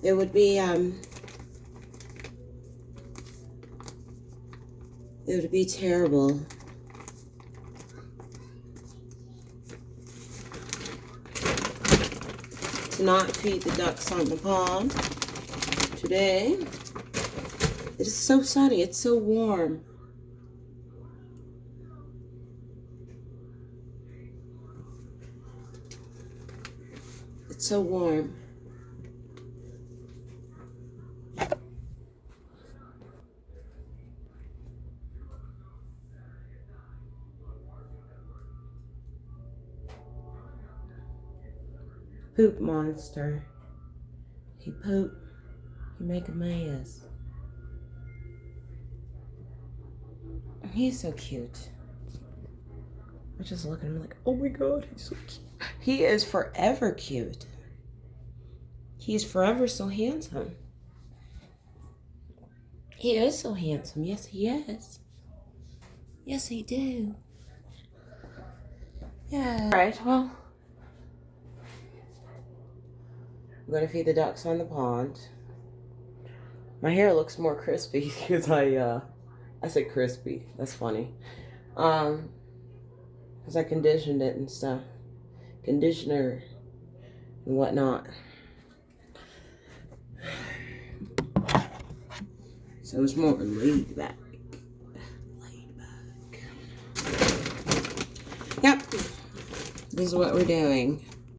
It would be terrible to not feed the ducks on the pond today. It is so sunny, it's so warm. It's so warm. Poop monster. He poop. He make a mess. He's so cute. I just look at him like, oh my god, he's so cute. He is forever cute. He's forever so handsome. He is so handsome. Yes, he is. Yes, he do. Yeah. Alright, well, I'm gonna feed the ducks on the pond. My hair looks more crispy because I said crispy. That's funny. Because I conditioned it and stuff. Conditioner and whatnot. So it's more laid back. Laid back. Yep. This is what we're doing.